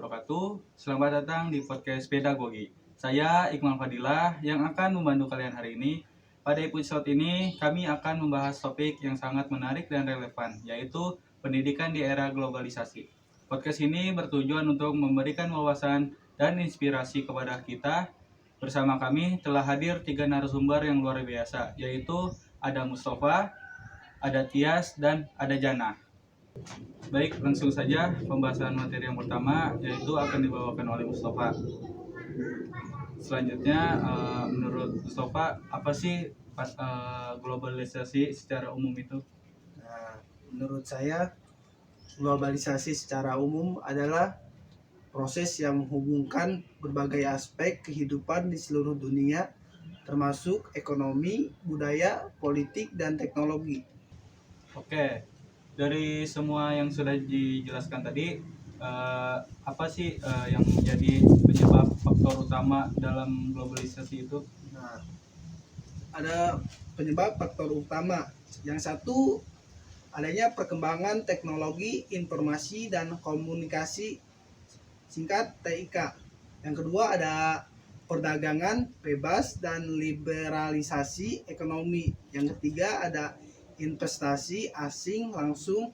wabarakatuh. Selamat datang di podcast Pedagogi. Saya Iqmal Fadilah yang akan membantu kalian hari ini. Pada episode ini kami akan membahas topik yang sangat menarik dan relevan, yaitu pendidikan di era globalisasi. Podcast ini bertujuan untuk memberikan wawasan dan inspirasi kepada kita. Bersama kami telah hadir 3 narasumber yang luar biasa, yaitu ada Mustafa, ada Tias, dan ada Jana. Baik, langsung saja pembahasan materi yang pertama, yaitu akan dibawakan oleh Mustafa. Selanjutnya, menurut Mustafa, apa sih globalisasi secara umum itu? Nah, menurut saya, globalisasi secara umum adalah proses yang menghubungkan berbagai aspek kehidupan di seluruh dunia, termasuk ekonomi, budaya, politik, dan teknologi. Oke, dari semua yang sudah dijelaskan tadi, apa sih yang menjadi penyebab faktor utama dalam globalisasi itu? Nah, ada penyebab faktor utama. Yang satu, adanya perkembangan teknologi informasi dan komunikasi, singkat TIK. Yang kedua, ada perdagangan bebas dan liberalisasi ekonomi. Yang ketiga, ada investasi asing langsung,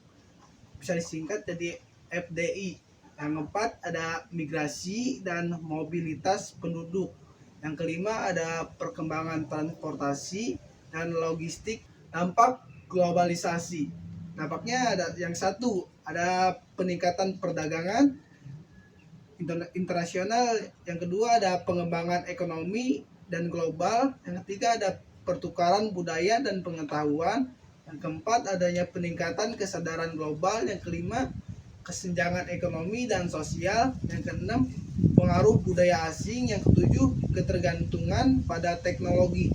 bisa disingkat jadi FDI. Yang keempat, ada migrasi dan mobilitas penduduk. Yang kelima, ada perkembangan transportasi dan logistik. Dampak globalisasi, dampaknya ada yang satu, ada peningkatan perdagangan internasional. Yang kedua, ada pengembangan ekonomi dan global. Yang ketiga, ada pertukaran budaya dan pengetahuan. Yang keempat, adanya peningkatan kesadaran global. Yang kelima, kesenjangan ekonomi dan sosial. Yang keenam, pengaruh budaya asing. Yang ketujuh, ketergantungan pada teknologi.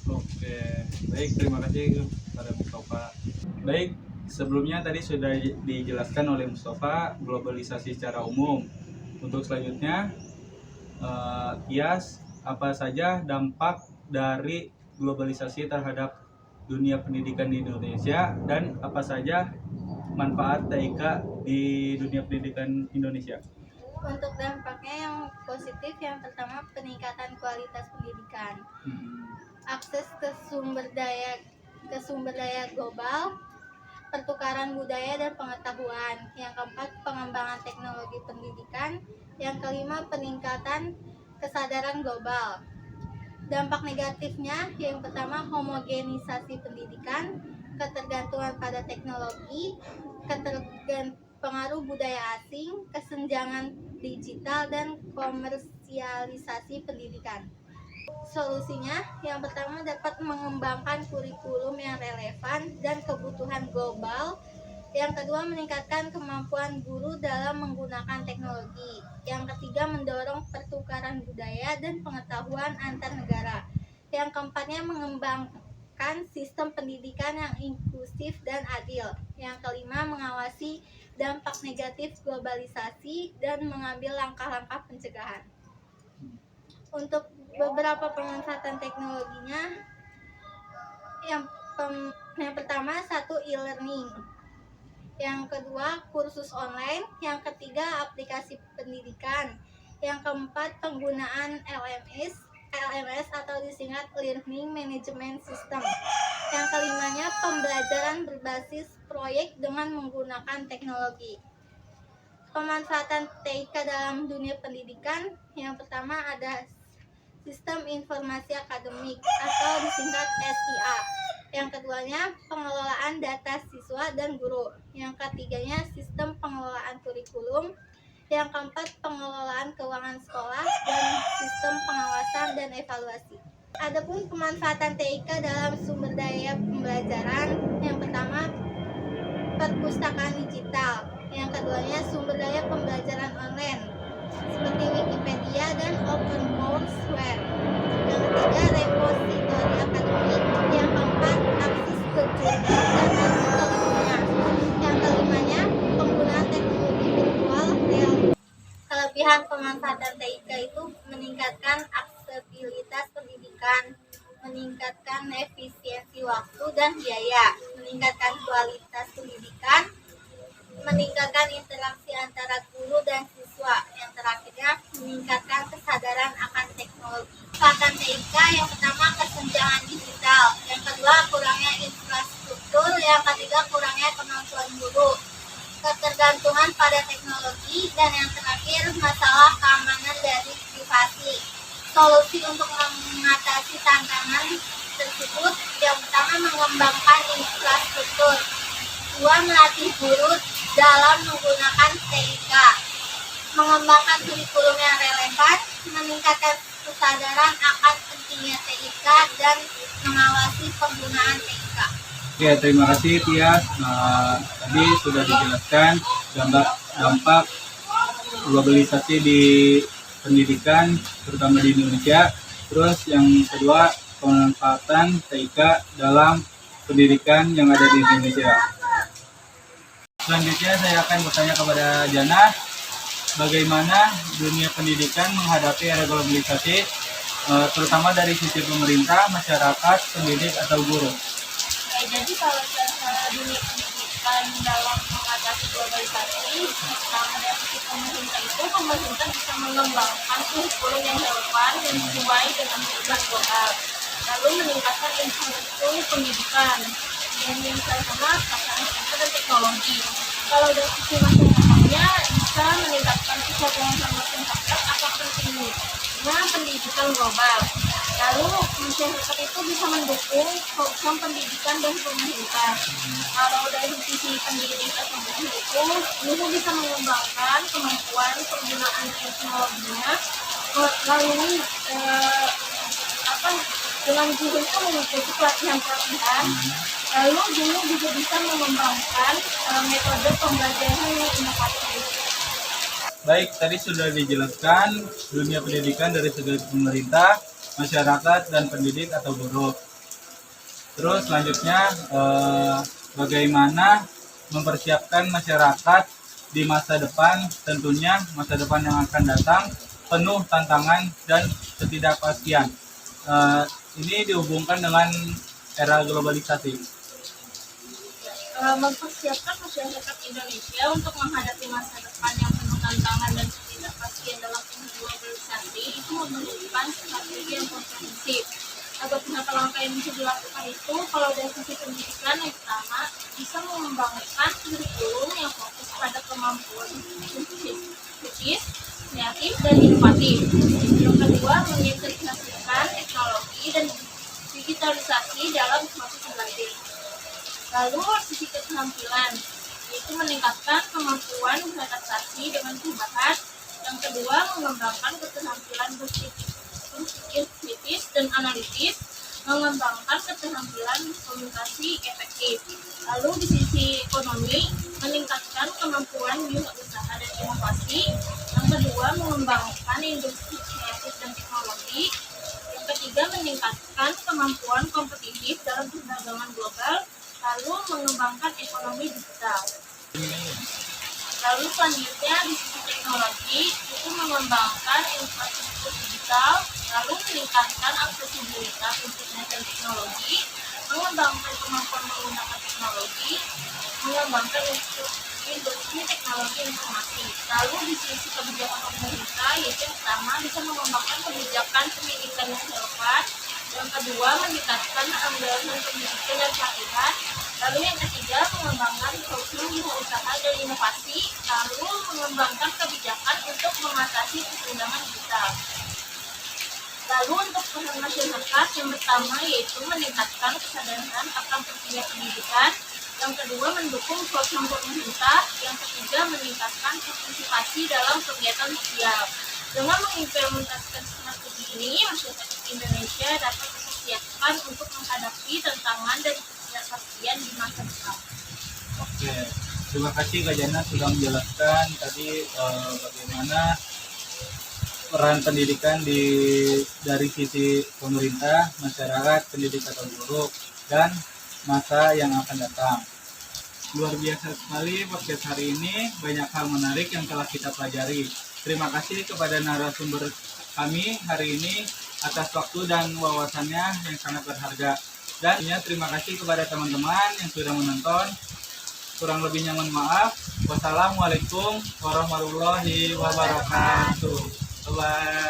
Oke, baik, terima kasih kepada Mustafa. Baik, sebelumnya tadi sudah dijelaskan oleh Mustafa globalisasi secara umum. Untuk selanjutnya, Tias, apa saja dampak dari globalisasi terhadap dunia pendidikan di Indonesia dan apa saja manfaat TIK di dunia pendidikan Indonesia? Untuk dampaknya yang positif, yang pertama peningkatan kualitas pendidikan, akses ke sumber daya global, pertukaran budaya dan pengetahuan. Yang keempat, pengembangan teknologi pendidikan. Yang kelima, peningkatan kesadaran global. Dampak negatifnya, yang pertama homogenisasi pendidikan, ketergantungan pada teknologi, pengaruh budaya asing, kesenjangan digital, dan komersialisasi pendidikan. Solusinya, yang pertama dapat mengembangkan kurikulum yang relevan dan kebutuhan global. Yang kedua, meningkatkan kemampuan guru dalam menggunakan teknologi. Yang ketiga, mendorong pertukaran budaya dan pengetahuan antar negara. Yang keempatnya, mengembangkan sistem pendidikan yang inklusif dan adil. Yang kelima, mengawasi dampak negatif globalisasi dan mengambil langkah-langkah pencegahan. Untuk beberapa pemanfaatan teknologinya, yang pertama, satu, e-learning. Yang kedua, kursus online. Yang ketiga, aplikasi pendidikan. Yang keempat, penggunaan LMS atau disingkat Learning Management System. Yang kelimanya, pembelajaran berbasis proyek dengan menggunakan teknologi. Pemanfaatan TIK dalam dunia pendidikan, yang pertama ada sistem informasi akademik atau disingkat SIA. Yang keduanya, pengelolaan data siswa dan guru. Yang ketiganya, sistem pengelolaan kurikulum. Yang keempat, pengelolaan keuangan sekolah dan sistem pengawasan dan evaluasi. Adapun pemanfaatan TIK dalam sumber daya pembelajaran, yang pertama, perpustakaan digital. Yang keduanya, sumber daya pembelajaran online seperti Wikipedia dan OpenCourseware. Yang ketiga, repositori akademik. Yang keempat, akses ke jurnal dan artikel ilmiah. Yang kelimanya, penggunaan teknologi virtual reality. Kelebihan pemanfaatan TIK itu meningkatkan aksesibilitas pendidikan, meningkatkan efisiensi waktu dan biaya, meningkatkan kualitas pendidikan, meningkatkan interaksi antara guru dan siswa, siswa. Yang terakhirnya meningkatkan kesadaran akan teknologi. Manfaatan TIK yang pertama kesenjangan digital, yang kedua kurangnya infrastruktur, yang ketiga kurangnya kemampuan guru, ketergantungan pada teknologi, dan yang terakhir masalah keamanan dari privasi. Solusi untuk mengatasi tantangan tersebut yang pertama mengembangkan infrastruktur, dua melatih guru dalam menggunakan TIK, mengembangkan kurikulum yang relevan, meningkatkan kesadaran akan pentingnya TIK, dan mengawasi penggunaan TIK. Oke, terima kasih Tias. Tadi sudah dijelaskan dampak globalisasi di pendidikan, terutama di Indonesia. Terus yang kedua, pemanfaatan TIK dalam pendidikan yang ada di Indonesia. Selanjutnya saya akan bertanya kepada Jana, bagaimana dunia pendidikan menghadapi era globalisasi, terutama dari sisi pemerintah, masyarakat, pendidik, atau guru. Jadi kalau dunia pendidikan dalam mengatasi globalisasi, dari sisi pemerintah itu, pemerintah bisa mengembangkan kurikulum yang relevan dan sesuai dengan kebutuhan global, lalu meningkatkan infrastruktur pendidikan, dan yang sama sarana dan teknologi. Kalau dari sisi masyarakatnya bisa meningkatkan kesadaran sama masyarakat akan pentingnya pendidikan global. Lalu masyarakat itu bisa mendukung program pendidikan dan pemerintah. Kalau dari sisi pendidik atau guru, guru bisa mengembangkan kemampuan penggunaan teknologinya. Lalu dengan guru itu mengikuti pelatihan. Lalu guru juga bisa mengembangkan metode pembelajaran yang inovatif. Baik, tadi sudah dijelaskan dunia pendidikan dari segi pemerintah, masyarakat, dan pendidik atau guru. Terus selanjutnya bagaimana mempersiapkan masyarakat di masa depan, tentunya masa depan yang akan datang penuh tantangan dan ketidakpastian. Ini dihubungkan dengan era globalisasi. Mempersiapkan masyarakat Indonesia untuk menghadapi masa depan yang penuh tantangan dan ketidakpastian dalam globalisasi itu memerlukan strategi yang komprehensif. Beberapa langkah yang bisa dilakukan itu, kalau dari sisi pendidikan, yang pertama bisa mengembangkan kurikulum yang fokus pada kemampuan kritis, kreatif, dan inovatif. Yang kedua, mengintegrasikan teknologi dan digitalisasi dalam proses belajar. Lalu sisi keterampilan, yaitu meningkatkan kemampuan beradaptasi dengan perubahan. Yang kedua, mengembangkan keterampilan berpikir kritis dan analitis, mengembangkan keterampilan komunikasi efektif. Lalu di sisi ekonomi, meningkatkan kemampuan wirausaha dan inovasi. Yang kedua, mengembangkan industri kreatif dan teknologi. Yang ketiga, meningkatkan kemampuan kompetitif dalam perdagangan global. Lalu mengembangkan ekonomi digital. Lalu selanjutnya di sisi teknologi itu mengembangkan infrastruktur digital, lalu meningkatkan aksesibilitas internet dan teknologi, mengembangkan kemampuan menggunakan teknologi, mengembangkan industri teknologi informasi. Lalu di sisi kebijakan pemerintah, yaitu yang pertama bisa mengembangkan kebijakan pendidikan yang relevan. Yang kedua, meningkatkan anggaran pendidikan dan pelatihan. Lalu yang ketiga, mengembangkan program wirausaha dan inovasi. Lalu mengembangkan kebijakan untuk mengatasi kesenjangan digital. Lalu untuk peran masyarakat, yang pertama yaitu meningkatkan kesadaran akan pentingnya pendidikan. Yang kedua, mendukung program pemerintah. Yang ketiga, meningkatkan partisipasi dalam kegiatan sosial. Dengan mengimplementasikan strategi ini, masyarakat Indonesia dapat dipersiapkan untuk menghadapi tantangan dan ketidakpastian di masa depan. Oke, terima kasih Kak Jana sudah menjelaskan tadi bagaimana peran pendidikan dari sisi pemerintah, masyarakat, pendidik atau guru, dan masa yang akan datang. Luar biasa sekali podcast hari ini, banyak hal menarik yang telah kita pelajari. Terima kasih kepada narasumber kami hari ini atas waktu dan wawasannya yang sangat berharga. Dan terima kasih kepada teman-teman yang sudah menonton. Kurang lebihnya mohon maaf. Wassalamualaikum warahmatullahi wabarakatuh. Bye.